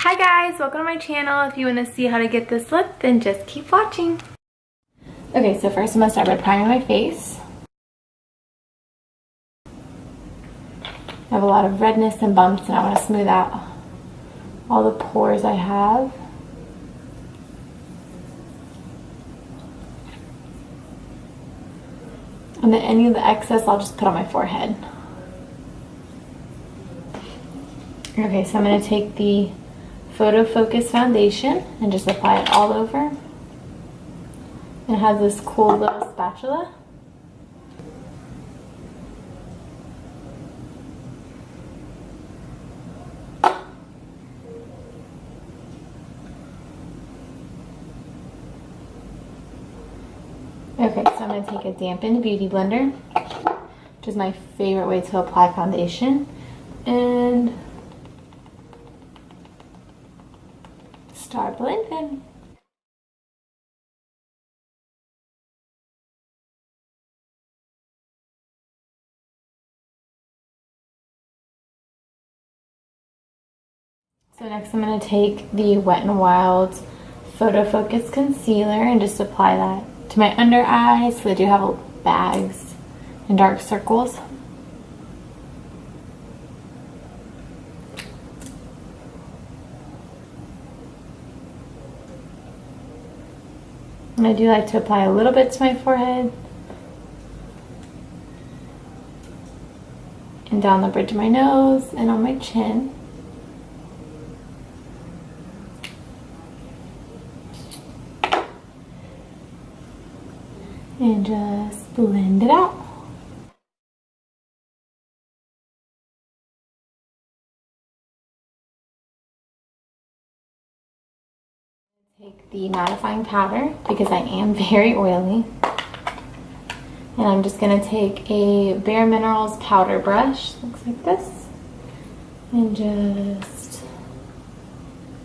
Hi guys, welcome to my channel. If you want to see how to get this look, then just keep watching. Okay, so first I'm going to start by priming my face. I have a lot of redness and bumps and I want to smooth out all the pores I have. And then any of the excess I'll just put on my forehead. Okay, so I'm going to take the PhotoFocus foundation and just apply it all over. It has this cool little spatula. Okay, so I'm going to take a dampened beauty blender, which is my favorite way to apply foundation, and start blending. So next I'm going to take the Wet n Wild PhotoFocus concealer and just apply that to my under eyes, so I do have bags and dark circles. And I do like to apply a little bit to my forehead and down the bridge of my nose and on my chin. And just blend it out. Take the mattifying powder because I am very oily. And I'm just going to take a Bare Minerals powder brush, looks like this, and just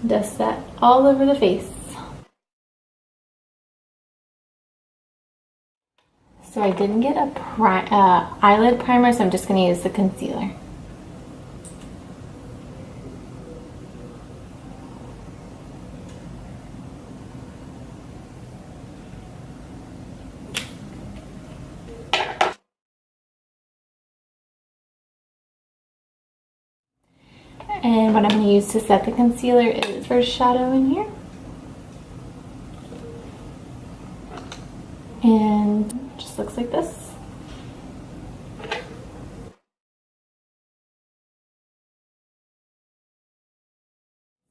dust that all over the face. So I didn't get a eyelid primer, so I'm just going to use the concealer. And what I'm going to use to set the concealer is first shadow in here. And it just looks like this.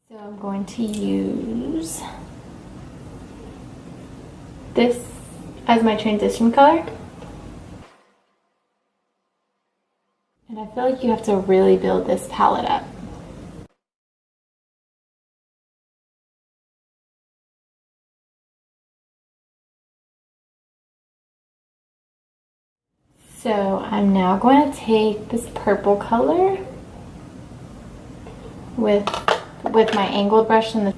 So I'm going to use this as my transition color. And I feel like you have to really build this palette up. So I'm now going to take this purple color with my angled brush and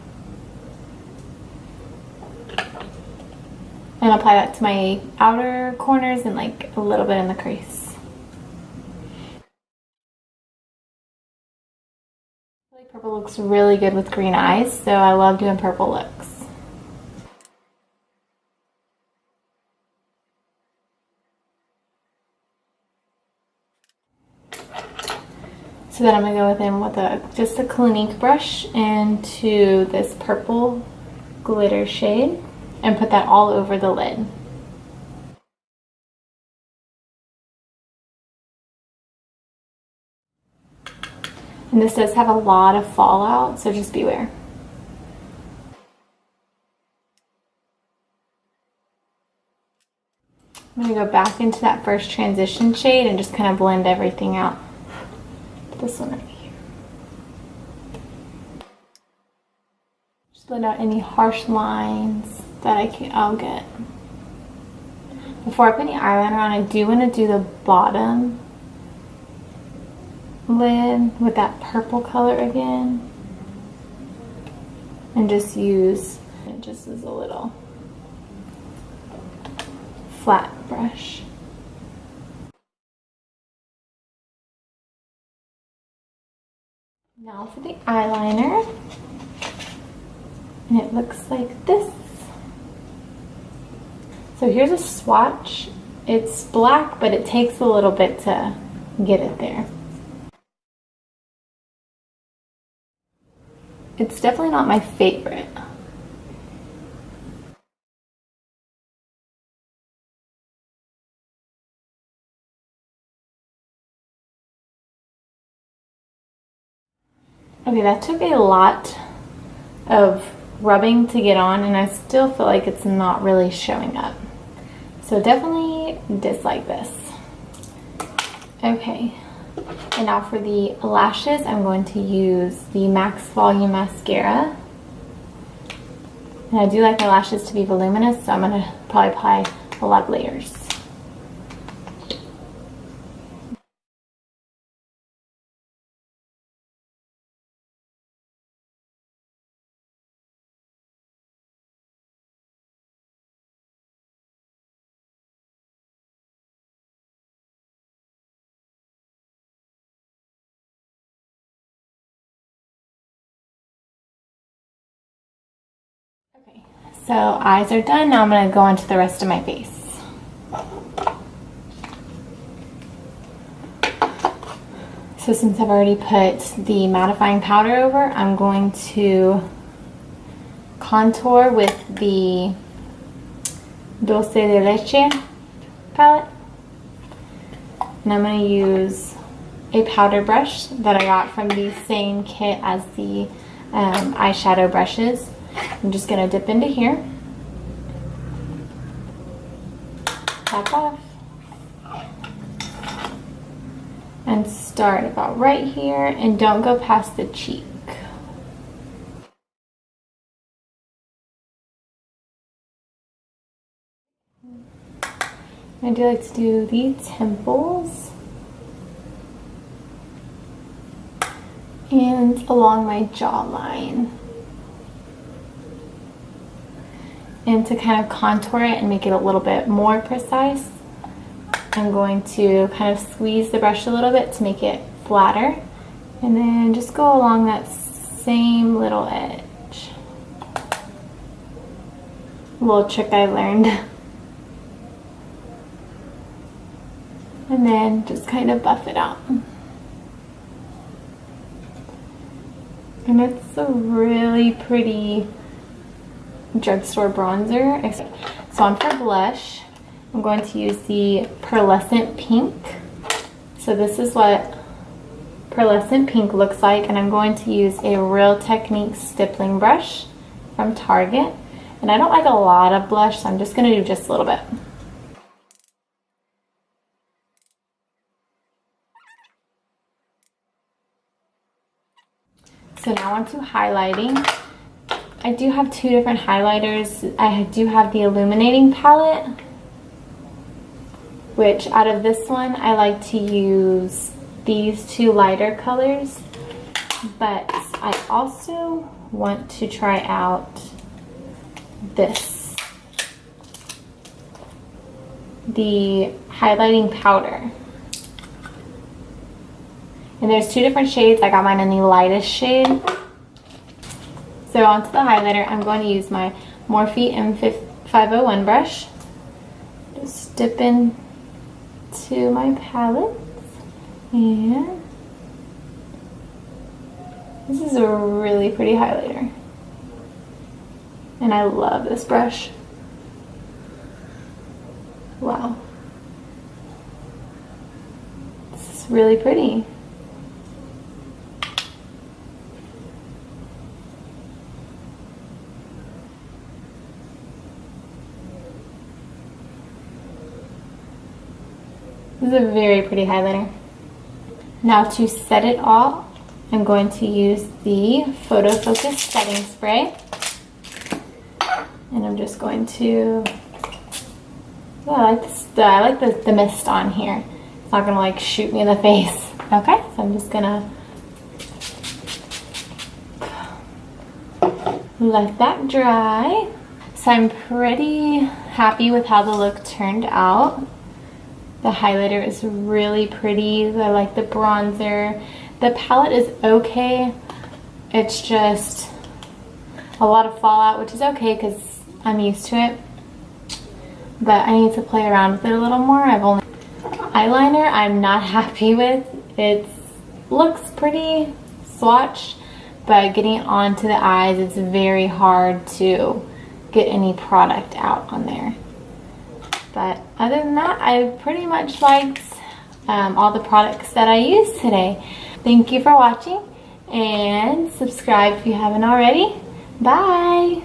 apply that to my outer corners and like a little bit in the crease. I feel like purple looks really good with green eyes, so I love doing purple looks. So then I'm going to go in with just a Clinique brush into this purple glitter shade and put that all over the lid. And this does have a lot of fallout, so just beware. I'm going to go back into that first transition shade and just kind of blend everything out. This one right here. Just blend out any harsh lines that I'll get. Before I put any eyeliner on, I do want to do the bottom lid with that purple color again. And just use it just as a little flat brush. Now for the eyeliner. And it looks like this. So here's a swatch. It's black, but it takes a little bit to get it there. It's definitely not my favorite. Okay, that took a lot of rubbing to get on, and I still feel like it's not really showing up. So definitely dislike this. Okay, and now for the lashes, I'm going to use the Max Volume Mascara. And I do like my lashes to be voluminous, so I'm going to probably apply a lot of layers. Okay, so eyes are done. Now I'm going to go on to the rest of my face. So since I've already put the mattifying powder over, I'm going to contour with the Dulce de Leche palette. And I'm going to use a powder brush that I got from the same kit as the eyeshadow brushes. I'm just going to dip into here, tap off, and start about right here, and don't go past the cheek. I do like to do the temples and along my jawline. And to kind of contour it and make it a little bit more precise, I'm going to kind of squeeze the brush a little bit to make it flatter, and then just go along that same little edge. A little trick I learned. And then just kind of buff it out. And it's a really pretty drugstore bronzer. So on for blush, I'm going to use the Pearlescent Pink. So this is what Pearlescent Pink looks like, and I'm going to use a Real Technique stippling brush from Target. And I don't like a lot of blush, so I'm just going to do just a little bit. So now on to highlighting. I do have two different highlighters. I do have the Illuminating palette, which out of this one, I like to use these two lighter colors, but I also want to try out this, the highlighting powder. And there's two different shades. I got mine in the lightest shade. So onto the highlighter, I'm going to use my Morphe M501 brush. Just dip in to my palette, and this is a really pretty highlighter. And I love this brush. Wow. This is really pretty. This is a very pretty highlighter. Now to set it all, I'm going to use the PhotoFocus setting spray. And I'm just going to, oh, I like the mist on here. It's not gonna like shoot me in the face. Okay, so I'm just gonna let that dry. So I'm pretty happy with how the look turned out. The highlighter is really pretty. I like the bronzer. The palette is okay. It's just a lot of fallout, which is okay because I'm used to it. But I need to play around with it a little more. Eyeliner I'm not happy with. It looks pretty swatched, but getting it onto the eyes, it's very hard to get any product out on there. But other than that, I pretty much liked all the products that I used today. Thank you for watching, and subscribe if you haven't already. Bye!